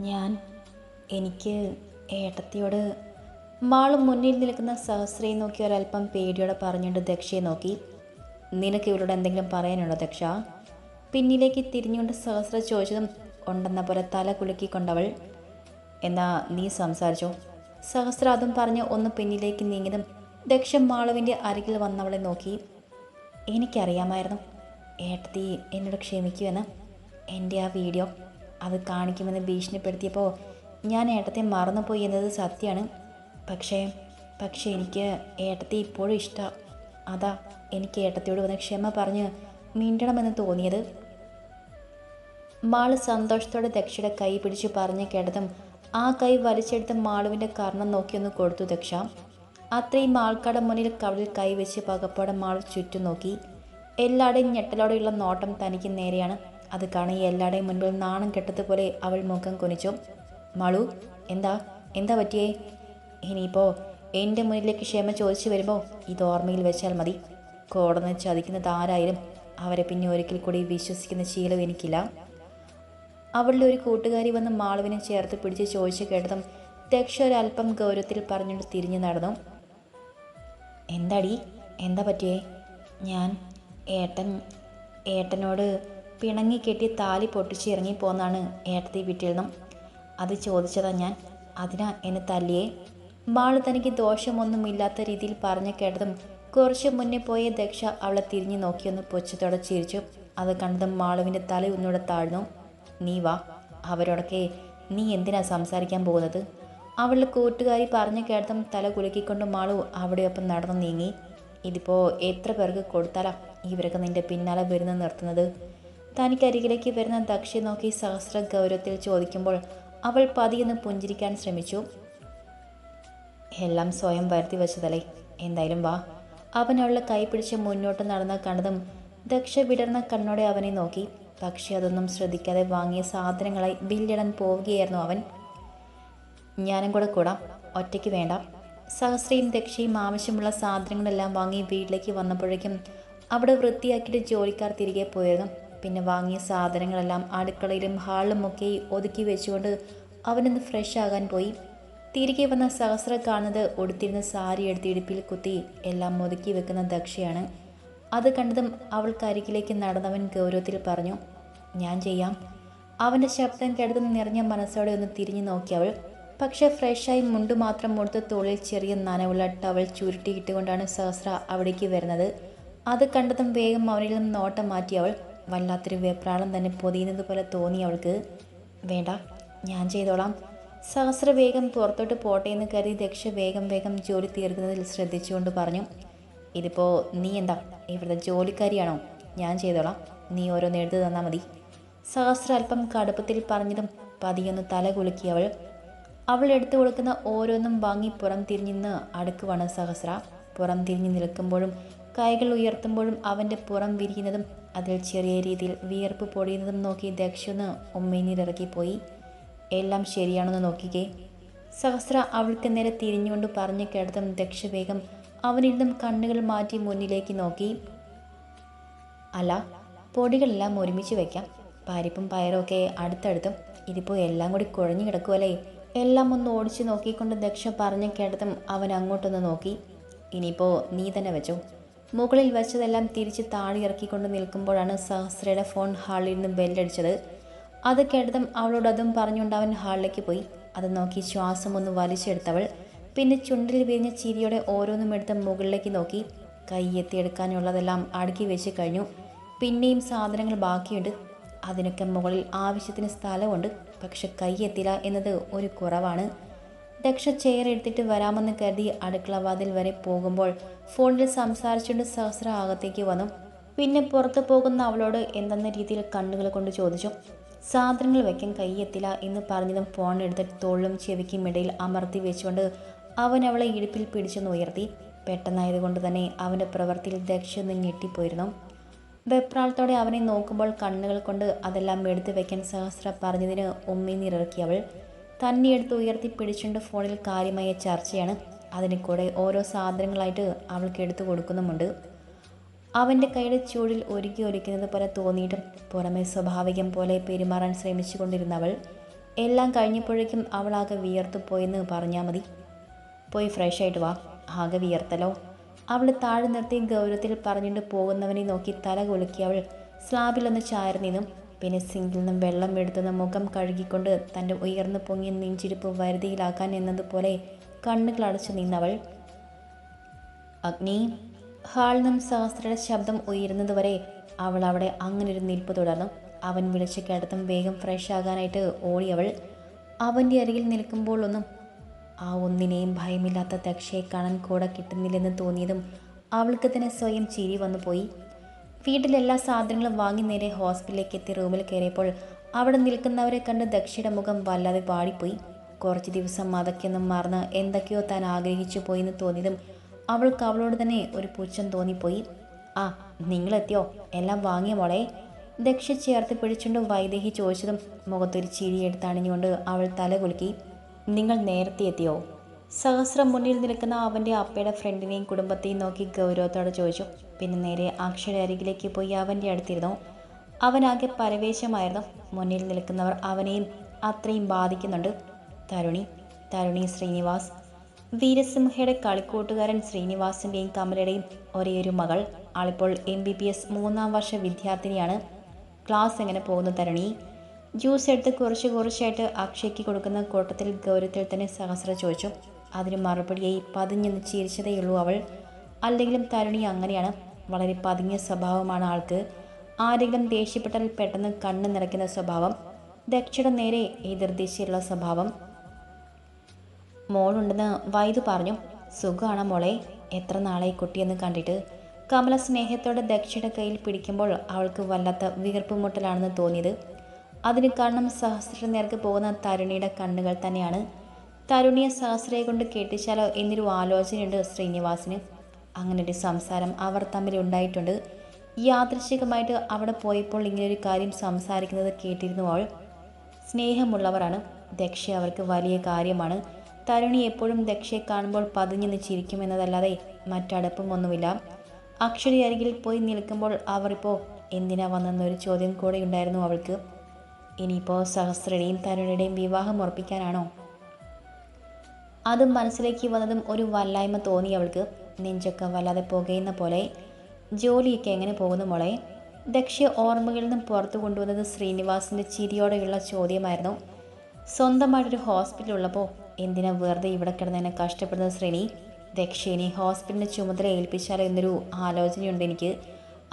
ഞാൻ എനിക്ക് ഏട്ടത്തിയോട് മാളും മുന്നിൽ നിൽക്കുന്ന സഹസ്രയെ നോക്കി ഒരല്പം പേടിയോടെ പറഞ്ഞുകൊണ്ട് ദക്ഷയെ നോക്കി. നിനക്ക് ഇവരോട് എന്തെങ്കിലും പറയാനുണ്ടോ ദക്ഷ? പിന്നിലേക്ക് തിരിഞ്ഞുകൊണ്ട് സഹസ്ര ചോദിച്ചതും ഉണ്ടെന്ന പോലെ തല കുലുക്കിക്കൊണ്ടവൾ. എന്നാ നീ സംസാരിച്ചോ? സഹസ്ര അതും പറഞ്ഞ് ഒന്ന് പിന്നിലേക്ക് നീങ്ങിയതും ദക്ഷ മാളുവിൻ്റെ അരികിൽ വന്നവളെ നോക്കി. എനിക്കറിയാമായിരുന്നു ഏട്ടത്തി എന്നോട് ക്ഷമിക്കുമെന്ന്. എൻ്റെ ആ വീഡിയോ അത് കാണിക്കുമെന്ന് ഭീഷണിപ്പെടുത്തിയപ്പോൾ ഞാൻ ഏട്ടത്തെ മറന്നുപോയി എന്നത് സത്യമാണ്. പക്ഷേ എനിക്ക് ഏട്ടത്തെ ഇപ്പോഴും ഇഷ്ടമാണ്. അതാ എനിക്ക് ഏട്ടത്തിയോട് വന്ന് ക്ഷമ പറഞ്ഞ് മിണ്ടണമെന്ന് തോന്നിയത്. മാള് സന്തോഷത്തോടെ ദക്ഷയുടെ കൈ പിടിച്ച് പറഞ്ഞു കേട്ടതും ആ കൈ വലിച്ചെടുത്ത് മാളുവിൻ്റെ കർണം നോക്കിയൊന്ന് കൊടുത്തു ദക്ഷ. അത്രയും ആൾക്കാരുടെ മുന്നിൽ കവളിൽ കൈവച്ച് പകപ്പോടെ മാൾ ചുറ്റും നോക്കി. എല്ലാവരുടെയും ഞെട്ടലോടെയുള്ള നോട്ടം തനിക്ക് നേരെയാണ്. അത് കാണി എല്ലാവരുടെയും മുൻപിൽ നാണം കെട്ടതുപോലെ അവൾ മുഖം കുനിച്ചു. മാളു, എന്താ പറ്റിയേ? ഇനിയിപ്പോൾ എൻ്റെ മുന്നിലേക്ക് ക്ഷമ ചോദിച്ചു വരുമ്പോൾ ഇത് ഓർമ്മയിൽ വെച്ചാൽ മതി. കോടന്ന് ചതിക്കുന്നത് ആരായാലും അവരെ പിന്നെ ഒരിക്കൽ കൂടി വിശ്വസിക്കുന്ന ശീലം എനിക്കില്ല. അവളുടെ ഒരു കൂട്ടുകാരി വന്ന് മാളുവിനെ ചേർത്ത് പിടിച്ച് ചോദിച്ചു കേട്ടതും ദക്ഷ ഒരല്പം ഗൗരവത്തിൽ പറഞ്ഞുകൊണ്ട് തിരിഞ്ഞു നടന്നു. എന്താടി, എന്താ പറ്റിയേ? ഞാൻ ഏട്ടനോട് പിണങ്ങി കെട്ടി താലി പൊട്ടിച്ച് ഇറങ്ങിപ്പോന്നാണ് ഏട്ടത്തി വീട്ടിൽ നിന്നും. അത് ചോദിച്ചതാ ഞാൻ. അതിനാ എന്നെ തല്ലിയേ? മാള് തനിക്ക് ദോഷമൊന്നുമില്ലാത്ത രീതിയിൽ പറഞ്ഞു കേട്ടതും കുറച്ച് മുന്നേ പോയ ദക്ഷ അവളെ തിരിഞ്ഞു നോക്കിയൊന്ന് പുച്ഛത്തോടെ ചിരിച്ചു. അത് കണ്ടതും മാളുവിൻ്റെ തല ഒന്നുകൂടെ താഴ്ന്നു. നീ വാ, അവരോടൊക്കെ നീ എന്തിനാ സംസാരിക്കാൻ പോകുന്നത്? അവളുടെ കൂട്ടുകാരി പറഞ്ഞു കേട്ടതും തല കുലുക്കിക്കൊണ്ട് മാളു അവിടെയൊപ്പം നടന്നു നീങ്ങി. ഇതിപ്പോൾ എത്ര പേർക്ക് കൊടുത്താലാ ഇവരൊക്കെ നിന്റെ പിന്നാലെ വരുന്ന നിർത്തുന്നത്? തനിക്കരികിലേക്ക് വരുന്ന ദക്ഷയെ നോക്കി സഹസ്ര ഗൗരവത്തിൽ ചോദിക്കുമ്പോൾ അവൾ പതിയൊന്ന് പുഞ്ചിരിക്കാൻ ശ്രമിച്ചു. എല്ലാം സ്വയം വരുത്തി വെച്ചതല്ലേ, എന്തായാലും വാ. അവൻ അവളെ കൈ പിടിച്ച് മുന്നോട്ട് നടന്ന കണ്ടതും ദക്ഷ വിടർന്ന കണ്ണോടെ അവനെ നോക്കി. പക്ഷെ അതൊന്നും ശ്രദ്ധിക്കാതെ വാങ്ങിയ സാധനങ്ങളായി ബില്ലിടാൻ പോവുകയായിരുന്നു അവൻ. ഞാനും കൂടെ കൂടാം, ഒറ്റയ്ക്ക് വേണ്ട. സഹസ്രയും ദക്ഷയും ആവശ്യമുള്ള സാധനങ്ങളെല്ലാം വാങ്ങി വീട്ടിലേക്ക് വന്നപ്പോഴേക്കും അവിടെ വൃത്തിയാക്കിയിട്ട് ജോലിക്കാർ തിരികെ പോയിരുന്നു. പിന്നെ വാങ്ങിയ സാധനങ്ങളെല്ലാം അടുക്കളയിലും ഹാളിലും ഒക്കെ ഒതുക്കി വെച്ചുകൊണ്ട് അവനൊന്ന് ഫ്രഷ് ആകാൻ പോയി. തിരികെ വന്ന സഹസ്ര കാണുന്നത് ഉടുത്തിരുന്ന സാരി എടുത്ത് ഇടുപ്പിൽ കുത്തി എല്ലാം ഒതുക്കി വെക്കുന്ന ദക്ഷയാണ്. അത് കണ്ടതും അവൾക്കരികിലേക്ക് നടന്നവൻ ഗൗരവത്തിൽ പറഞ്ഞു, ഞാൻ ചെയ്യാം. അവൻ്റെ ശബ്ദം കേട്ടതും നിറഞ്ഞ മനസ്സോടെ ഒന്ന് തിരിഞ്ഞു നോക്കിയവൾ. പക്ഷെ ഫ്രഷായി മുണ്ടു മാത്രം മുടുത്ത് തോളിൽ ചെറിയ നനവുള്ള ടവൽ ചുരുട്ടിയിട്ടുകൊണ്ടാണ് സഹസ്ര അവിടേക്ക് വരുന്നത്. അത് കണ്ടതും വേഗം അവനിൽ നിന്നും നോട്ടം മാറ്റിയവൾ. വല്ലാത്തൊരു വെപ്രാളം തന്നെ പൊതിയുന്നത് പോലെ തോന്നി അവൾക്ക്. വേണ്ട, ഞാൻ ചെയ്തോളാം. സഹസ്ര വേഗം പുറത്തോട്ട് പോട്ടെ എന്ന് കരുതി ദക്ഷ വേഗം ജോലി തീർക്കുന്നതിൽ ശ്രദ്ധിച്ചുകൊണ്ട് പറഞ്ഞു. ഇതിപ്പോൾ നീ എന്താ ഇവിടുത്തെ ജോലിക്കാരിയാണോ? ഞാൻ ചെയ്തോളാം, നീ ഓരോന്ന് എഴുതി തന്നാൽ മതി. സഹസ്ര അല്പം കടുപ്പത്തിൽ പറഞ്ഞതും പതിയൊന്ന് തല കുലുക്കിയവൾ. അവൾ എടുത്തു കൊടുക്കുന്ന ഓരോന്നും വാങ്ങി പുറം തിരിഞ്ഞിന്ന് അടുക്കുവാണ് സഹസ്ര. പുറം തിരിഞ്ഞു നിൽക്കുമ്പോഴും കൈകൾ ഉയർത്തുമ്പോഴും അവൻ്റെ പുറം വിരിയുന്നതും അതിൽ ചെറിയ രീതിയിൽ വിയർപ്പ് പൊടിയുന്നതും നോക്കി ദക്ഷൊന്ന് ഉമ്മീനിറക്കിപ്പോയി. എല്ലാം ശരിയാണെന്ന് നോക്കിക്കേ. സഹസ്ര അവൾക്ക് നേരെ തിരിഞ്ഞുകൊണ്ട് പറഞ്ഞു കേട്ടതും ദക്ഷ വേഗം അവനിൽ നിന്നും കണ്ണുകൾ മാറ്റി മുന്നിലേക്ക് നോക്കി. അല്ല, പൊടികളെല്ലാം ഒരുമിച്ച് വയ്ക്കാം. പരിപ്പും പയറും ഒക്കെ അടുത്തടുത്തും. ഇതിപ്പോൾ എല്ലാം കൂടി കുഴഞ്ഞു കിടക്കുമല്ലേ? എല്ലാം ഒന്ന് ഓടിച്ചു നോക്കിക്കൊണ്ട് ദക്ഷ പറഞ്ഞു കേട്ടതും അവൻ അങ്ങോട്ടൊന്ന് നോക്കി. ഇനിയിപ്പോൾ നീ തന്നെ വെച്ചോ. മുകളിൽ വെച്ചതെല്ലാം തിരിച്ച് താഴെ ഇറക്കിക്കൊണ്ട് നിൽക്കുമ്പോഴാണ് സഹസ്രയുടെ ഫോൺ ഹാളിൽ നിന്ന് ബെല്ലടിച്ചത്. അത് കേട്ടതും അവളോട് അതും പറഞ്ഞുകൊണ്ട് അവൻ ഹാളിലേക്ക് പോയി. അത് നോക്കി ശ്വാസം ഒന്ന് വലിച്ചെടുത്തവൾ. പിന്നെ ചുണ്ടിൽ വിരിഞ്ഞ ചിരിയോടെ ഓരോന്നും എടുത്ത് മുകളിലേക്ക് നോക്കി. കൈ എത്തിയെടുക്കാനുള്ളതെല്ലാം അടുക്കി വെച്ച് കഴിഞ്ഞു. പിന്നെയും സാധനങ്ങൾ ബാക്കിയുണ്ട്. അതിനൊക്കെ മുകളിൽ ആവശ്യത്തിന് സ്ഥലമുണ്ട്. പക്ഷെ കൈ എത്തില്ല എന്നത് ഒരു കുറവാണ്. ദക്ഷ ചെയർ എടുത്തിട്ട് വരാമെന്ന് കരുതി അടുക്കള വാതിൽ വരെ പോകുമ്പോൾ ഫോണിൽ സംസാരിച്ചുകൊണ്ട് സഹസ്ര അകത്തേക്ക് വന്നു. പിന്നെ പുറത്തു പോകുന്ന അവളോട് എന്തെന്ന രീതിയിൽ കണ്ണുകൾ കൊണ്ട് ചോദിച്ചു. സാധനങ്ങൾ വയ്ക്കാൻ കൈയെത്തില്ല എന്ന് പറഞ്ഞതും ഫോൺ എടുത്തിട്ട് തോളിലും ചെവിക്കും ഇടയിൽ അമർത്തി വെച്ചുകൊണ്ട് അവൻ അവളെ ഇടുപ്പിൽ പിടിച്ചൊന്ന് ഉയർത്തി. പെട്ടെന്നായതുകൊണ്ട് തന്നെ അവൻ്റെ പ്രവൃത്തിയിൽ ദക്ഷ ഒന്ന് ഞെട്ടിപ്പോയിരുന്നു. വെപ്രാളത്തോടെ അവനെ നോക്കുമ്പോൾ കണ്ണുകൾ കൊണ്ട് അതെല്ലാം എടുത്തു വെക്കാൻ സഹസ്ര പറഞ്ഞതിന് ഉമ്മീന്നിറക്കി അവൾ. തന്നെ എടുത്ത് ഉയർത്തി പിടിച്ചുകൊണ്ട് ഫോണിൽ കാര്യമായ ചർച്ചയാണ്. അതിന് കൂടെ ഓരോ സാധനങ്ങളായിട്ട് അവൾക്ക് എടുത്തു കൊടുക്കുന്നുമുണ്ട്. അവൻ്റെ കൈയുടെ ചൂടിൽ ഒരുക്കുന്നത് പോലെ തോന്നിയിട്ടും പുറമെ സ്വാഭാവികം പോലെ പെരുമാറാൻ ശ്രമിച്ചു കൊണ്ടിരുന്നവൾ എല്ലാം കഴിഞ്ഞപ്പോഴേക്കും അവളാകെ വിയർത്തു പോയെന്ന് പറഞ്ഞാൽ മതി. പോയി ഫ്രഷ് ആയിട്ട് വാ, ആകെ വിയർത്തല്ലോ. അവൾ താഴെ നിർത്തി ഗൗരവത്തിൽ പറഞ്ഞിട്ട് പോകുന്നവനെ നോക്കി തല കുലുക്കി അവൾ സ്ലാബിലൊന്ന് ചായർന്നിന്നും പിന്നെ സിങ്കിൽ നിന്നും വെള്ളം എടുത്തുന്ന മുഖം കഴുകിക്കൊണ്ട് തൻ്റെ ഉയർന്നു പൊങ്ങിയ നെഞ്ചിരിപ്പ് വരുതിയിലാക്കാൻ എന്നതുപോലെ കണ്ണുകൾ അടച്ചു നിന്നവൾ. അഗ്നി. ഹാളിൽ നിന്നും സഹസ്രയുടെ ശബ്ദം ഉയരുന്നതുവരെ അവൾ അവിടെ അങ്ങനൊരു നിൽപ്പ് തുടർന്നു. അവൻ വിളിച്ചു കേട്ടതും വേഗം ഫ്രഷ് ആകാനായിട്ട് ഓടിയവൾ. അവൻ്റെ അരികിൽ നിൽക്കുമ്പോൾ ആ ഒന്നിനെയും ഭയമില്ലാത്ത ദക്ഷയെ കാണാൻ കൂടെ കിട്ടുന്നില്ലെന്ന് തോന്നിയതും അവൾക്ക് തന്നെ സ്വയം ചിരി വന്നു പോയി. വീട്ടിലെല്ലാ സാധനങ്ങളും വാങ്ങി നേരെ ഹോസ്പിറ്റലിലേക്ക് എത്തി റൂമിൽ കയറിയപ്പോൾ അവിടെ നിൽക്കുന്നവരെ കണ്ട് ദക്ഷയുടെ മുഖം വല്ലാതെ വാടിപ്പോയി. കുറച്ച് ദിവസം അതൊക്കെയൊന്നും മറന്ന് എന്തൊക്കെയോ താൻ ആഗ്രഹിച്ചു പോയെന്ന് തോന്നിയതും അവൾക്ക് അവളോട് തന്നെ ഒരു പുച്ഛം തോന്നിപ്പോയി. ആ, നിങ്ങളെത്തിയോ? എല്ലാം വാങ്ങിയ മോളെ? ദക്ഷ ചേർത്ത് പിടിച്ചുകൊണ്ട് വൈദേഹി ചോദിച്ചതും മുഖത്തൊരു ചിരിയെടുത്ത് അണിഞ്ഞുകൊണ്ട് അവൾ തല കുലുക്കി. നിങ്ങൾ നേരത്തെ എത്തിയോ? സഹസ്രം മുന്നിൽ നിൽക്കുന്ന അവൻ്റെ അപ്പയുടെ ഫ്രണ്ടിനെയും കുടുംബത്തെയും നോക്കി ഗൗരവത്തോടെ ചോദിച്ചു. പിന്നെ നേരെ അക്ഷയുടെ അരികിലേക്ക് പോയി അവൻ്റെ അടുത്തിരുന്നു. അവനാകെ പരവേശമായിരുന്നു. മുന്നിൽ നിൽക്കുന്നവർ അവനെയും അത്രയും ബാധിക്കുന്നുണ്ട്. തരുണി ശ്രീനിവാസ്. വീരസിംഹയുടെ കളിക്കൂട്ടുകാരൻ ശ്രീനിവാസിൻ്റെയും കമലയുടെയും ഒരേയൊരു മകൾ. ആളിപ്പോൾ MBBS 3ാം വർഷ വിദ്യാർത്ഥിനിയാണ്. ക്ലാസ് എങ്ങനെ പോകുന്നു തരുണി? ജ്യൂസ് എടുത്ത് കുറച്ചായിട്ട് അക്ഷയ്ക്ക് കൊടുക്കുന്ന കൂട്ടത്തിൽ ഗൗരവത്തിൽ തന്നെ സഹസ്ര ചോദിച്ചു. അതിന് മറുപടിയായി പതിഞ്ഞെന്ന് ചിരിച്ചതേയുള്ളൂ അവൾ. അല്ലെങ്കിലും തരുണി അങ്ങനെയാണ്. വളരെ പതിഞ്ഞ സ്വഭാവമാണ് ആൾക്ക്. ആരെങ്കിലും ദേഷ്യപ്പെട്ടാൽ പെട്ടെന്ന് കണ്ണ് നിറയ്ക്കുന്ന സ്വഭാവം. ദക്ഷയുടെ നേരെ എതിർദിശയുള്ള സ്വഭാവം. മോളുണ്ടെന്ന് വൈദു പറഞ്ഞു. സുഖമാണോ മോളെ? എത്ര നാളായി കുട്ടിയെന്ന് കണ്ടിട്ട്? കമല സ്നേഹത്തോടെ ദക്ഷയുടെ കയ്യിൽ പിടിക്കുമ്പോൾ അവൾക്ക് വല്ലാത്ത വീർപ്പ് മുട്ടലാണെന്ന് തോന്നിയത്. അതിന് കാരണം സഹസ്ര നേർക്ക് പോകുന്ന തരുണിയുടെ കണ്ണുകൾ തന്നെയാണ്. തരുണിയെ സഹസ്രയെ കൊണ്ട് കേട്ടിച്ചാലോ എന്നൊരു ആലോചനയുണ്ട് ശ്രീനിവാസിന്. അങ്ങനൊരു സംസാരം അവർ തമ്മിൽ ഉണ്ടായിട്ടുണ്ട്. യാദൃശ്ചികമായിട്ട് അവിടെ പോയപ്പോൾ ഇങ്ങനൊരു കാര്യം സംസാരിക്കുന്നത് കേട്ടിരുന്നു അവൾ. സ്നേഹമുള്ളവരാണ്. ദക്ഷ അവർക്ക് വലിയ കാര്യമാണ്. തരുണി എപ്പോഴും ദക്ഷയെ കാണുമ്പോൾ പതിഞ്ഞെന്ന് ചിരിക്കുമെന്നതല്ലാതെ മറ്റടുപ്പം ഒന്നുമില്ല. അക്ഷരി അരികിൽ പോയി നിൽക്കുമ്പോൾ അവർ ഇപ്പോൾ എന്തിനാ വന്നെന്നൊരു ചോദ്യം കൂടെ ഉണ്ടായിരുന്നു അവൾക്ക്. ഇനിയിപ്പോൾ സഹസ്രയുടെയും തരുണിയുടെയും വിവാഹം ഉറപ്പിക്കാനാണോ? അതും മനസ്സിലേക്ക് വന്നതും ഒരു വല്ലായ്മ തോന്നി അവൾക്ക്. നെഞ്ചൊക്കെ വല്ലാതെ പുകയുന്ന പോലെ. ജോലിയൊക്കെ എങ്ങനെ പോകുന്നു മോളെ? ദക്ഷ ഓർമ്മകളിൽ നിന്നും പുറത്തു കൊണ്ടുവന്നത് ശ്രീനിവാസിൻ്റെ ചിരിയോടെയുള്ള ചോദ്യമായിരുന്നു. സ്വന്തമായിട്ടൊരു ഹോസ്പിറ്റൽ ഉള്ളപ്പോൾ എന്തിനാ വെറുതെ ഇവിടെ കിടന്നതിനെ കഷ്ടപ്പെടുന്നത് ശ്രീനി? ദക്ഷേനെ ഹോസ്പിറ്റലിൻ്റെ ചുമതല ഏൽപ്പിച്ചാലോ എന്നൊരു ആലോചനയുണ്ട് എനിക്ക്.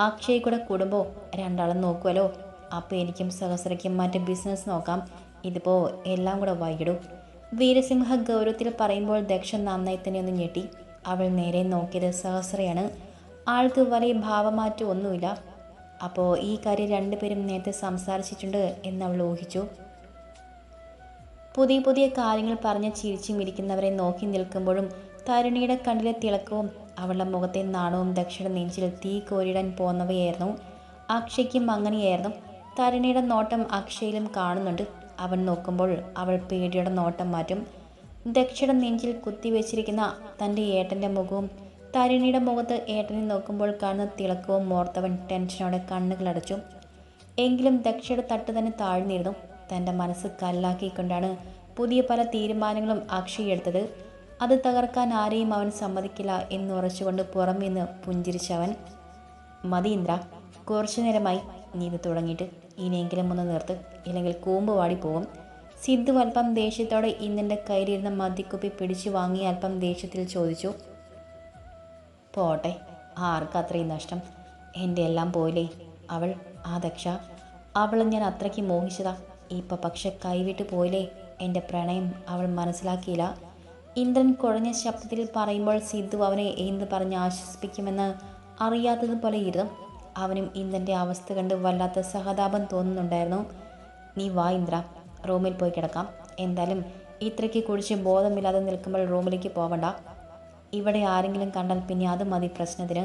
അക്ഷയ് കൂടെ കൂടുമ്പോൾ രണ്ടാളും നോക്കുമല്ലോ. അപ്പോൾ എനിക്കും സഹസ്രയ്ക്കും മറ്റ് ബിസിനസ് നോക്കാം. ഇതിപ്പോൾ എല്ലാം കൂടെ വൈകിടും. വീരസിംഹ ഗൗരവത്തിൽ പറയുമ്പോൾ ദക്ഷ നന്നായി തന്നെ ഒന്ന് ഞെട്ടി. അവൾ നേരെ നോക്കിയത് സഹസ്രയാണ്. ആൾക്ക് വലിയ ഭാവമാറ്റം ഒന്നുമില്ല. അപ്പോൾ ഈ കാര്യം രണ്ടുപേരും നേരത്തെ സംസാരിച്ചിട്ടുണ്ട് എന്നവൾ ഊഹിച്ചു. പുതിയ കാര്യങ്ങൾ പറഞ്ഞ് ചിരിച്ചും ഇരിക്കുന്നവരെ നോക്കി നിൽക്കുമ്പോഴും തരുണിയുടെ കണ്ണിലെ തിളക്കവും അവളുടെ മുഖത്തെ നാണവും ദക്ഷയുടെ നെഞ്ചിൽ തീ കോരിടാൻ പോന്നവയായിരുന്നു. അക്ഷയ്ക്കും അങ്ങനെയായിരുന്നു. തരുണിയുടെ നോട്ടം അക്ഷയിലും കാണുന്നുണ്ട്. അവൻ നോക്കുമ്പോൾ അവൾ പേടിയുടെ നോട്ടം മാറ്റും. ദക്ഷയുടെ നെഞ്ചിൽ കുത്തിവെച്ചിരിക്കുന്ന തൻ്റെ ഏട്ടൻ്റെ മുഖവും തരുണിയുടെ മുഖത്ത് ഏട്ടനെ നോക്കുമ്പോൾ കാണുന്ന തിളക്കവും ഓർത്തവൻ ടെൻഷനോടെ കണ്ണുകളടച്ചു. എങ്കിലും ദക്ഷയുടെ തട്ട് തന്നെ താഴ്ന്നിരുന്നു. തൻ്റെ മനസ്സ് കല്ലാക്കിക്കൊണ്ടാണ് പുതിയ പല തീരുമാനങ്ങളും അക്ഷയ് എടുത്തത്. അത് തകർക്കാൻ ആരെയും അവൻ സമ്മതിക്കില്ല എന്നുറച്ചുകൊണ്ട് പുറമേന്ന് പുഞ്ചിരിച്ചവൻ. മതി ഇന്ദ്ര, കുറച്ചു നേരമായി നീ ഇത് തുടങ്ങിയിട്ട്. ഇനിയെങ്കിലും ഒന്ന് നിർത്ത്, ഇല്ലെങ്കിൽ കൂമ്പ് വാടിപ്പോവും. സിദ്ധു അല്പം ദേഷ്യത്തോടെ ഇന്നിൻ്റെ കയ്യിലിരുന്ന മദ്യക്കുപ്പി പിടിച്ചു വാങ്ങി അല്പം ദേഷ്യത്തിൽ ചോദിച്ചു. പോട്ടെ, ആർക്കത്രയും നഷ്ടം? എൻ്റെ എല്ലാം പോയില്ലേ ആ ദക്ഷ. അവളെ ഞാൻ അത്രയ്ക്ക് മോഹിച്ചതാ. ഇപ്പം പക്ഷെ കൈവിട്ട് പോയില്ലേ. എൻ്റെ പ്രണയം അവൾ മനസ്സിലാക്കിയില്ല. ഇന്ദ്രൻ കുഴഞ്ഞ ശബ്ദത്തിൽ പറയുമ്പോൾ സിദ്ധു അവനെ എന്ത് പറഞ്ഞ് ആശ്വസിപ്പിക്കുമെന്ന് അറിയാത്തതുപോലെ ഇരുന്നു. അവനും ഇന്ദ്രൻ്റെ അവസ്ഥ കണ്ട് വല്ലാത്ത സഹതാപം തോന്നുന്നുണ്ടായിരുന്നു. നീ വാ ഇന്ദ്ര, റൂമിൽ പോയി കിടക്കാം. എന്തായാലും ഇത്രയ്ക്ക് കുടിച്ച് ബോധമില്ലാതെ നിൽക്കുമ്പോൾ റൂമിലേക്ക് പോവണ്ട. ഇവിടെ ആരെങ്കിലും കണ്ടാൽ പിന്നെ അത് മതി പ്രശ്നത്തിന്.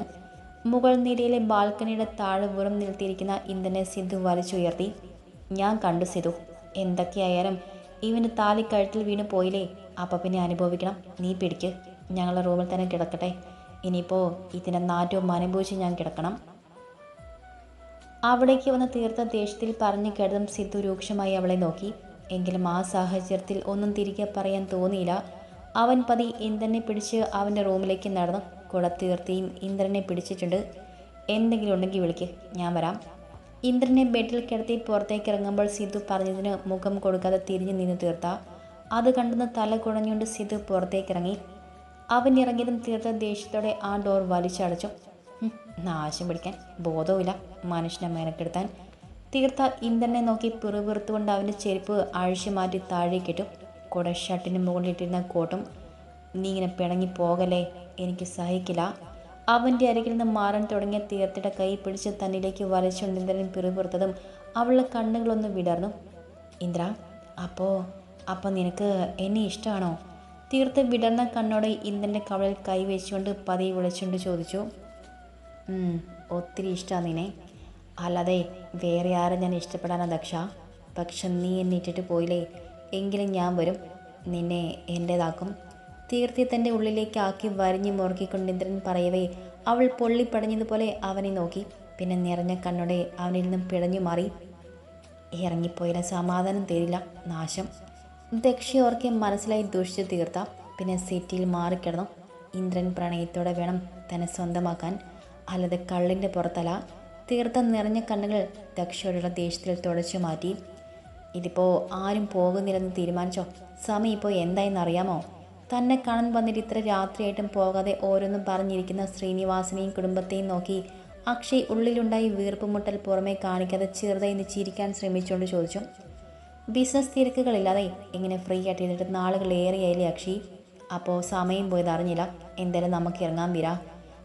മുകൾ നിരയിലെ ബാൽക്കണിയുടെ താഴെ വെറും നിർത്തിയിരിക്കുന്ന ഇന്ദ്രനെ സിദ്ധു വലിച്ചുയർത്തി. ഞാൻ കണ്ടു സിദ്ധു, എന്തൊക്കെയായാലും ഇവന് താലി കഴുത്തിൽ വീണ് പോയില്ലേ. അപ്പം പിന്നെ അനുഭവിക്കണം. നീ പിടിക്ക്, ഞങ്ങളുടെ റൂമിൽ തന്നെ കിടക്കട്ടെ. ഇനിയിപ്പോൾ ഇതിൻ്റെ നാറ്റവും അനുഭവിച്ച് ഞാൻ കിടക്കണം. അവിടേക്ക് വന്ന് തീർത്ത ദേഷ്യത്തിൽ പറഞ്ഞു കേട്ടതും സിദ്ധു രൂക്ഷമായി അവളെ നോക്കി. എങ്കിലും ആ സാഹചര്യത്തിൽ ഒന്നും തിരികെ പറയാൻ തോന്നിയില്ല. അവൻ പതി ഇന്ദ്രനെ പിടിച്ച് അവൻ്റെ റൂമിലേക്ക് നടന്നു. കുടത്തീർത്തിയും ഇന്ദ്രനെ പിടിച്ചിട്ടുണ്ട്. എന്തെങ്കിലും ഉണ്ടെങ്കിൽ വിളിക്ക്, ഞാൻ വരാം. ഇന്ദ്രനെ ബെഡിൽ കിടത്തി പുറത്തേക്ക് ഇറങ്ങുമ്പോൾ സിദ്ധു പറഞ്ഞതിന് മുഖം കൊടുക്കാതെ തിരിഞ്ഞു നിന്ന് തീർത്ത. അത് കണ്ടെന്ന് തല കുഴഞ്ഞുകൊണ്ട് സിദ്ധു പുറത്തേക്കിറങ്ങി. അവൻ ഇറങ്ങിയതും തീർത്ത ദേഷ്യത്തോടെ ആ ഡോർ വലിച്ചടച്ചു. നാശം പിടിക്കാൻ ബോധവുമില്ല മനുഷ്യനെ മെനക്കെടുത്താൻ. തീർത്ത ഇന്ദ്രനെ നോക്കി പിറുപിറുത്തുകൊണ്ട് അവൻ്റെ ചെരുപ്പ് അഴിച്ചു മാറ്റി താഴേക്കിട്ടു. കുട ഷർട്ടിന് മുകളിലിട്ടിരുന്ന കോട്ടും. നീ ഇങ്ങനെ പിണങ്ങി പോകലേ, എനിക്ക് സഹിക്കില്ല. അവൻ്റെ അരികിൽ നിന്ന് മാറാൻ തുടങ്ങിയ തീർത്തയുടെ കൈ പിടിച്ച് തന്നിലേക്ക് വലിച്ചുകൊണ്ട് ഇന്ദ്രൻ പിറുപിറുത്തതും അവളുടെ കണ്ണുകളൊന്ന് വിടർന്നു. ഇന്ദ്ര, അപ്പോൾ നിനക്ക് എന്നെ ഇഷ്ടമാണോ? തീർത്ത് വിടർന്ന കണ്ണോടെ ഇന്ദ്രൻ്റെ കവളിൽ കൈ വെച്ചുകൊണ്ട് പതിയെ വിളിച്ചുകൊണ്ട് ചോദിച്ചു. ഒത്തിരി ഇഷ്ടമാണ് നിന്നെ. അല്ലാതെ വേറെ ആരും ഞാൻ ഇഷ്ടപ്പെടാനാ ദക്ഷ. പക്ഷെ നീ എന്നെ ഇട്ടിട്ട് പോയില്ലേ, എങ്കിലും ഞാൻ വരും, നിന്നെ എൻ്റേതാക്കും. തീർത്തി തൻ്റെ ഉള്ളിലേക്ക് ആക്കി വരിഞ്ഞു മുറുക്കിക്കൊണ്ട് ഇന്ദ്രൻ പറയവേ അവൾ പൊള്ളിപ്പടഞ്ഞതുപോലെ അവനെ നോക്കി. പിന്നെ നിറഞ്ഞ കണ്ണോടെ അവനിൽ നിന്നും പിടഞ്ഞു മാറി. ഇറങ്ങിപ്പോയാൽ സമാധാനം തരില്ല, നാശം. ദക്ഷ ഓർക്കെ മനസ്സിലായി ദുഷിച്ചു തീർത്ത. പിന്നെ സിറ്റിയിൽ മാറിക്കിടന്നു. ഇന്ദ്രൻ പ്രണയത്തോടെ വേണം തന്നെ സ്വന്തമാക്കാൻ, അല്ലാതെ കള്ളിൻ്റെ പുറത്തല്ല. തീർത്ത നിറഞ്ഞ കണ്ണുകൾ ദക്ഷയോടുള്ള ദേഷ്യത്തിൽ തുടച്ചു മാറ്റി. ഇതിപ്പോൾ ആരും പോകുന്നില്ലെന്ന് തീരുമാനിച്ചോ? സമയം ഇപ്പോൾ എന്തായെന്നറിയാമോ? തന്നെ കാണാൻ വന്നിട്ട് ഇത്ര രാത്രിയായിട്ടും പോകാതെ ഓരോന്നും പറഞ്ഞിരിക്കുന്ന ശ്രീനിവാസനെയും കുടുംബത്തെയും നോക്കി അക്ഷയ് ഉള്ളിലുണ്ടായി വീർപ്പുമുട്ടൽ പുറമെ കാണിക്കാതെ ചെറുതായി ചിരിക്കാൻ ശ്രമിച്ചുകൊണ്ട് ചോദിച്ചു. ബിസിനസ് തിരക്കുകളില്ലാതെ ഇങ്ങനെ ഫ്രീ ആയിട്ട് ഇരുന്നിട്ട് നാളുകളേറെയായില്ലേ അക്ഷയ്? അപ്പോൾ സമയം പോയത് അറിഞ്ഞില്ല. എന്തായാലും നമുക്ക് ഇറങ്ങാൻ വീരാ.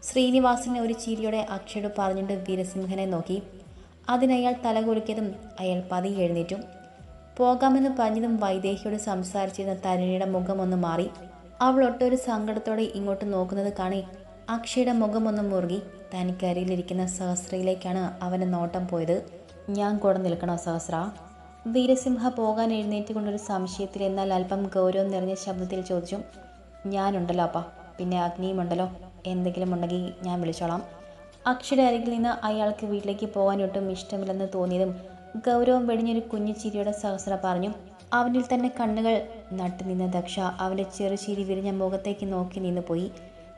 ശ്രീനിവാസനെ ഒരു ചിരിയോടെ അക്ഷയോട് പറഞ്ഞിട്ട് വീരസിംഹനെ നോക്കി. അതിനയാൾ തല കുലുക്കിയതും അയാൾ പതിയെ എഴുന്നേറ്റു. പോകാമെന്ന് പറഞ്ഞതും വൈദേഹിയോട് സംസാരിച്ചിരുന്ന തരുണിയുടെ മുഖമൊന്ന് മാറി. അവൾ ഒട്ടൊരു സങ്കടത്തോടെ ഇങ്ങോട്ട് നോക്കുന്നത് കാണി അക്ഷയുടെ മുഖമൊന്ന് മുറുകി. തനിക്കരിയിലിരിക്കുന്ന സഹസ്രയിലേക്കാണ് അവൻ്റെ നോട്ടം പോയത്. ഞാൻ കൂടെ നിൽക്കണോ സഹസ്ര? വീരസിംഹ പോകാൻ എഴുന്നേറ്റ് കൊണ്ടൊരു സംശയത്തിൽ എന്നാൽ അല്പം ഗൗരവം നിറഞ്ഞ ശബ്ദത്തിൽ ചോദിച്ചു. ഞാനുണ്ടല്ലോ അപ്പ, പിന്നെ അഗ്നിയുമുണ്ടല്ലോ, എന്തെങ്കിലും ഉണ്ടെങ്കിൽ ഞാൻ വിളിച്ചോളാം. അക്ഷയുടെ അരികിൽ നിന്ന് അയാൾക്ക് വീട്ടിലേക്ക് പോകാൻ ഒട്ടും ഇഷ്ടമില്ലെന്ന് തോന്നിയതും ഗൗരവം വെടിഞ്ഞൊരു കുഞ്ഞു ചിരിയുടെ സഹസ്ര പറഞ്ഞു. അവനിൽ തന്നെ കണ്ണുകൾ നട്ടുനിന്ന ദക്ഷ അവൻ്റെ ചെറുചിരി വിരിഞ്ഞ മുഖത്തേക്ക് നോക്കി നിന്ന് പോയി.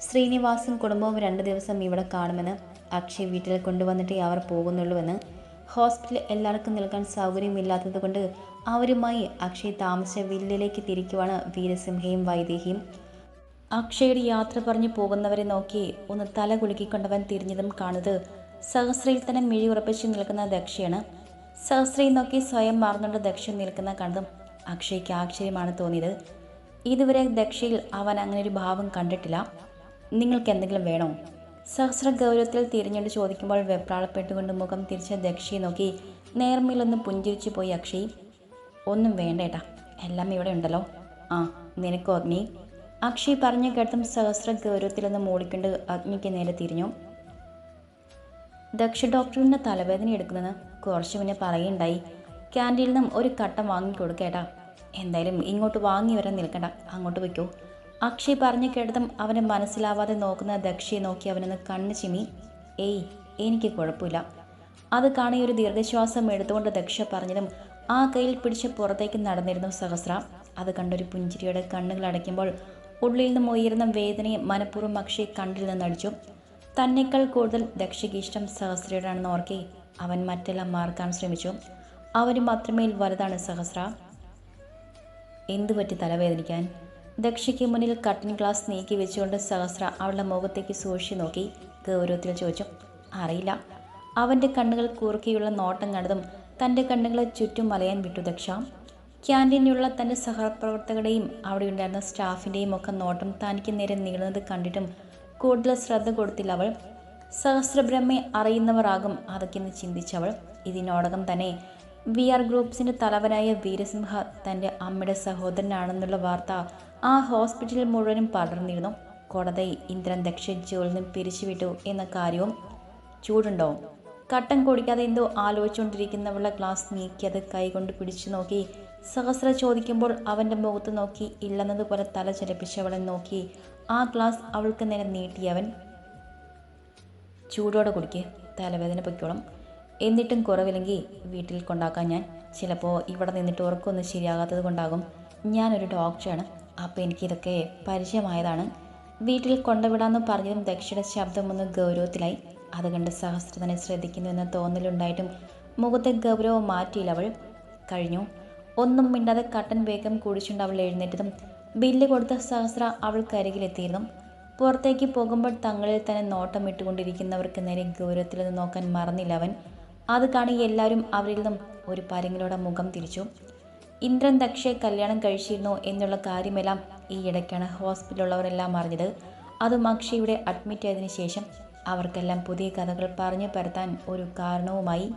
ശ്രീനിവാസും കുടുംബവും 2 ദിവസം ഇവിടെ കാണുമെന്ന്, അക്ഷയ് വീട്ടിൽ കൊണ്ടുവന്നിട്ടേ അവർ പോകുന്നുള്ളൂവെന്ന്. ഹോസ്പിറ്റലിൽ എല്ലാവർക്കും നിൽക്കാൻ സൗകര്യമില്ലാത്തത് കൊണ്ട് അവരുമായി അക്ഷയ് താമസിച്ച വില്ലിലേക്ക് തിരിക്കുവാണ് വീരസിംഹയും വൈദേഹിയും. അക്ഷയുടെ യാത്ര പറഞ്ഞു പോകുന്നവരെ നോക്കി ഒന്ന് തല കുലുക്കിക്കൊണ്ടവൻ തിരിഞ്ഞതും കാണുന്നത് സഹസ്രയിൽ തന്നെ മിഴി ഉറപ്പിച്ച് നിൽക്കുന്ന ദക്ഷയാണ്. സഹസ്രയെ നോക്കി സ്വയം മറന്നുകൊണ്ട് ദക്ഷ നിൽക്കുന്ന കണ്ടതും അക്ഷയ്ക്ക് ആശ്ചര്യമാണ് തോന്നിയത്. ഇതുവരെ ദക്ഷയിൽ അവൻ അങ്ങനെ ഒരു ഭാവം കണ്ടിട്ടില്ല. നിങ്ങൾക്ക് എന്തെങ്കിലും വേണോ? സഹസ്ര ഗൗരവത്തിൽ തിരിഞ്ഞുകൊണ്ട് ചോദിക്കുമ്പോൾ വെപ്രാളപ്പെട്ടുകൊണ്ട് മുഖം തിരിച്ച ദക്ഷയെ നോക്കി നേർമയിലൊന്ന് പുഞ്ചിരിച്ചു പോയി അക്ഷയ്. ഒന്നും വേണ്ടേട്ടാ, എല്ലാം ഇവിടെ ഉണ്ടല്ലോ. ആ, നിനക്കോ അഗ്നി? അക്ഷയ് പറഞ്ഞു കേട്ടും സഹസ്ര ഗൗരവത്തിലൊന്ന് മൂളിക്കൊണ്ട് അഗ്നിക്ക് നേരെ തിരിഞ്ഞു. ദക്ഷ ഡോക്ടറിൻ്റെ തലവേദന എടുക്കുന്നെന്ന് കുറച്ച് മുന്നേ പറയുണ്ടായി. ക്യാൻറ്റീനിൽ നിന്നും ഒരു കട്ട വാങ്ങിക്കൊടുക്കേട്ടാ. എന്തായാലും ഇങ്ങോട്ട് വാങ്ങി വരാൻ നിൽക്കണ്ട, അങ്ങോട്ട് വയ്ക്കൂ. അക്ഷയ് പറഞ്ഞു കേട്ടതും അവനെ മനസ്സിലാവാതെ നോക്കുന്ന ദക്ഷയെ നോക്കി അവനൊന്ന് കണ്ണ് ചിമ്മി. ഏയ്, എനിക്ക് കുഴപ്പമില്ല. അത് കാണി ഒരു ദീർഘശ്വാസം എടുത്തുകൊണ്ട് ദക്ഷ പറഞ്ഞതും ആ കയ്യിൽ പിടിച്ച് പുറത്തേക്ക് നടന്നിരുന്നു സഹസ്ര. അത് കണ്ടൊരു പുഞ്ചിരിയുടെ കണ്ണുകൾ അടയ്ക്കുമ്പോൾ ഉള്ളിൽ നിന്നും ഉയരുന്ന വേദനയെ മനഃപൂർവ്വം അക്ഷയ് കണ്ടിൽ നിന്നടിച്ചു. തന്നേക്കാൾ കൂടുതൽ ദക്ഷയ്ക്ക് ഇഷ്ടം സഹസ്രയോടാണെന്ന് ഓർക്കെ അവൻ മറ്റെല്ലാം മാർക്കാൻ ശ്രമിച്ചു. അവനും അത്രമേൽ വലുതാണ് സഹസ്ര. എന്തുപറ്റി തലവേദനിക്കാൻ? ദക്ഷയ്ക്ക് മുന്നിൽ കട്ടിൻ ഗ്ലാസ് നീക്കി വെച്ചുകൊണ്ട് സഹസ്ര അവളുടെ മുഖത്തേക്ക് സൂക്ഷിച്ചു നോക്കി ഗൗരവത്തിൽ ചോദിച്ചു. അറിയില്ല. അവൻ്റെ കണ്ണുകൾ കൂർക്കിയുള്ള നോട്ടം കണ്ടതും തൻ്റെ കണ്ണുകളെ ചുറ്റും മലയാൻ വിട്ടു ദക്ഷ. ക്യാൻറ്റീനിലുള്ള തൻ്റെ സഹപ്രവർത്തകരുടെയും അവിടെ ഉണ്ടായിരുന്ന സ്റ്റാഫിൻ്റെയും ഒക്കെ നോട്ടം തനിക്ക് നേരെ നീളുന്നത് കണ്ടിട്ടും കൂടുതൽ ശ്രദ്ധ കൊടുത്തില്ല അവൾ. സഹസ്രബ്രഹ്മയെ അറിയുന്നവരാകും അതൊക്കെയെന്ന് ചിന്തിച്ചവൾ. ഇതിനോടകം തന്നെ VR ഗ്രൂപ്പ്സിൻ്റെ തലവനായ വീരസിംഹ തൻ്റെ അമ്മയുടെ സഹോദരനാണെന്നുള്ള വാർത്ത ആ ഹോസ്പിറ്റലിൽ മുഴുവനും പടർന്നിരുന്നു. കോടതി ഇന്ദ്രൻ ദക്ഷ ജോലിൽ നിന്ന് പിരിച്ചുവിട്ടു എന്ന കാര്യവും. ചൂടുണ്ടോ? കട്ടൻ കുടിക്കാതെ എന്തോ ആലോചിച്ചുകൊണ്ടിരിക്കുന്നവളുടെ ഗ്ലാസ് നീക്കിയത് കൈകൊണ്ട് പിടിച്ചു നോക്കി സഹസ്ര ചോദിക്കുമ്പോൾ അവൻ്റെ മുഖത്ത് നോക്കി ഇല്ലെന്നതുപോലെ തല ചലിപ്പിച്ചവളെ നോക്കി ആ ഗ്ലാസ് അവൾക്ക് നേരെ നീട്ടിയവൻ. ചൂടോടെ കുടിക്ക്, തലവേദന പൊയ്ക്കോളും. എന്നിട്ടും കുറവില്ലെങ്കിൽ വീട്ടിൽ കൊണ്ടാക്കാൻ ഞാൻ. ചിലപ്പോൾ ഇവിടെ നിന്നിട്ട് ഉറക്കമൊന്നും ശരിയാകാത്തത് കൊണ്ടാകും. ഞാനൊരു ഡോക്ടറാണ്, അപ്പോൾ എനിക്കിതൊക്കെ പരിചയമായതാണ്. വീട്ടിൽ കൊണ്ടുവിടാമെന്ന് പറഞ്ഞതും ദക്ഷയുടെ ശബ്ദമൊന്ന് ഗൗരവത്തിലായി. അത് കണ്ട് സഹസ്ര തന്നെ ശ്രദ്ധിക്കുന്നു എന്ന തോന്നലുണ്ടായിട്ടും മുഖത്തെ ഗൗരവം മാറ്റിയില്ല അവൾ. കഴിഞ്ഞു. ഒന്നും മിണ്ടാതെ കട്ടൻ വേഗം കുടിച്ചുകൊണ്ട് അവൾ എഴുന്നേറ്റതും ബില്ല് കൊടുത്ത സഹസ്ര അവൾക്കരികിലെത്തിയിരുന്നു. പുറത്തേക്ക് പോകുമ്പോൾ തങ്ങളിൽ തന്നെ നോട്ടം ഇട്ടുകൊണ്ടിരിക്കുന്നവർക്ക് നേരെ ഗൗരവത്തിലൊന്ന് നോക്കാൻ മറന്നില്ല അവൻ. അത് കാണി എല്ലാവരും അവരിൽ നിന്നും ഒരു പരങ്ങിലൂടെ മുഖം തിരിച്ചു. ഇന്ദ്രൻ ദക്ഷയെ കല്യാണം കഴിച്ചിരുന്നു എന്നുള്ള കാര്യമെല്ലാം ഈ ഇടയ്ക്കാണ് ഹോസ്പിറ്റലുള്ളവരെല്ലാം അറിഞ്ഞത്. അതും അക്ഷയുടെ അഡ്മിറ്റ് ആയതിനു ശേഷം. അവർക്കെല്ലാം പുതിയ കഥകൾ പറഞ്ഞു പരത്താൻ ഒരു കാരണവുമായി.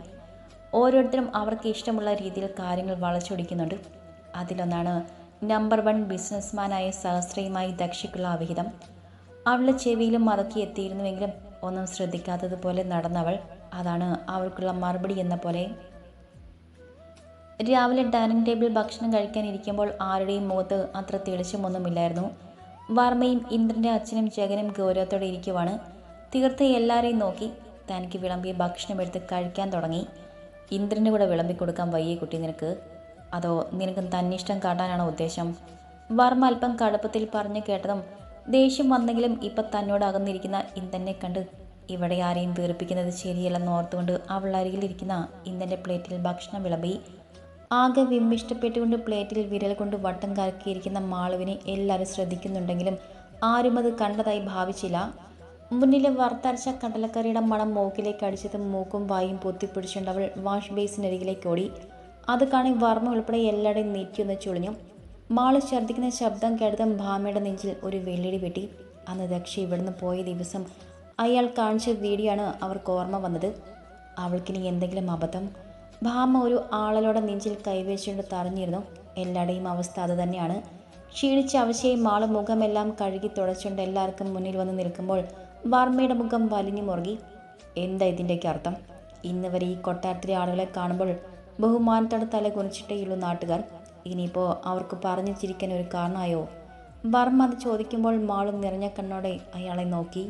ഓരോരുത്തരും അവർക്ക് ഇഷ്ടമുള്ള രീതിയിൽ കാര്യങ്ങൾ വളച്ചൊടിക്കുന്നുണ്ട്. അതിലൊന്നാണ് നമ്പർ 1 ബിസിനസ്മാനായ സഹസ്രയുമായി ദക്ഷയ്ക്കുള്ള അവിഹിതം. അവളുടെ ചെവിയിലും അതൊക്കെ എത്തിയിരുന്നുവെങ്കിലും ഒന്നും ശ്രദ്ധിക്കാത്തതുപോലെ നടന്നവൾ. അതാണ് അവൾക്കുള്ള മറുപടി എന്ന പോലെ. രാവിലെ ഡൈനിങ് ടേബിൾ ഭക്ഷണം കഴിക്കാനിരിക്കുമ്പോൾ ആരുടെയും മുഖത്ത് അത്ര തെളിച്ചമൊന്നുമില്ലായിരുന്നു. വർമ്മയും ഇന്ദ്രൻ്റെ അച്ഛനും ജഗനും ഗൗരവത്തോടെ ഇരിക്കുവാണ്. തീർത്ത് എല്ലാവരെയും നോക്കി തനിക്ക് വിളമ്പിയ ഭക്ഷണം എടുത്ത് കഴിക്കാൻ തുടങ്ങി. ഇന്ദ്രൻ്റെ കൂടെ വിളമ്പിക്കൊടുക്കാൻ വയ്യേ കുട്ടി നിനക്ക്? അതോ നിനക്ക് തന്നിഷ്ടം കാട്ടാനാണോ ഉദ്ദേശം? വർമ്മ അല്പം കടുപ്പത്തിൽ പറഞ്ഞു കേട്ടതും ദേഷ്യം വന്നെങ്കിലും ഇപ്പം തന്നോട് അകന്നിരിക്കുന്ന ഇന്ദ്രനെ കണ്ട് ഇവിടെ ആരെയും വീർപ്പിക്കുന്നത് ശരിയല്ലെന്ന് ഓർത്തുകൊണ്ട് അവൾ അരികിലിരിക്കുന്ന ഇന്ദ്രൻ്റെ പ്ലേറ്റിൽ ഭക്ഷണം വിളമ്പി. ആകെ വിമ്മിഷ്ടപ്പെട്ടുകൊണ്ട് പ്ലേറ്റിൽ വിരൽ കൊണ്ട് വട്ടം കറക്കിയിരിക്കുന്ന മാളുവിനെ എല്ലാവരും ശ്രദ്ധിക്കുന്നുണ്ടെങ്കിലും ആരും അത് കണ്ടതായി ഭാവിച്ചില്ല. മുന്നിലെ വറുത്തരച്ച കടലക്കറിയുടെ മണം മൂക്കിലേക്ക് അടിച്ചതും മൂക്കും വായും പൊത്തിപ്പിടിച്ചുകൊണ്ട് അവൾ വാഷ് ബേസിനരികിലേക്ക് ഓടി. അത് കാണി വർമ്മ ഉൾപ്പെടെ എല്ലാവരുടെയും നെറ്റിയൊന്ന് ചുളിഞ്ഞു. മാള് ഛർദ്ദിക്കുന്ന ശബ്ദം കേട്ടതും ഭാമയുടെ നെഞ്ചിൽ ഒരു വെള്ളിടി വെട്ടി. അന്ന് ദക്ഷ ഇവിടുന്ന് പോയ ദിവസം അയാൾ കാണിച്ച വീഡിയോ ആണ് അവർക്ക് ഓർമ്മ വന്നത്. അവൾക്കിനി എന്തെങ്കിലും അബദ്ധം. ഭാമ ഒരു ആളലോടെ നെഞ്ചിൽ കൈവച്ചുകൊണ്ട് തറഞ്ഞിരുന്നു. എല്ലാവരുടെയും അവസ്ഥ അത് തന്നെയാണ്. ക്ഷീണിച്ച അവശയും മാള് മുഖമെല്ലാം കഴുകി തുടച്ചുകൊണ്ട് എല്ലാവർക്കും മുന്നിൽ വന്ന് നിൽക്കുമ്പോൾ വർമ്മയുടെ മുഖം വലിഞ്ഞു മുറുകി. എന്താ ഇതിൻ്റെയൊക്കെ അർത്ഥം? ഇന്ന് വരെ ഈ കൊട്ടാരത്തിലെ ആളുകളെ കാണുമ്പോൾ ബഹുമാനത്തോടെ തല കുനിച്ചിട്ടേയുള്ളൂ നാട്ടുകാർ. ഇനിയിപ്പോൾ അവർക്ക് പറഞ്ഞു ചിരിക്കാൻ ഒരു കാരണമായോ? വർമ്മ അത് ചോദിക്കുമ്പോൾ മാളും നിറഞ്ഞ കണ്ണോടെ അയാളെ നോക്കി.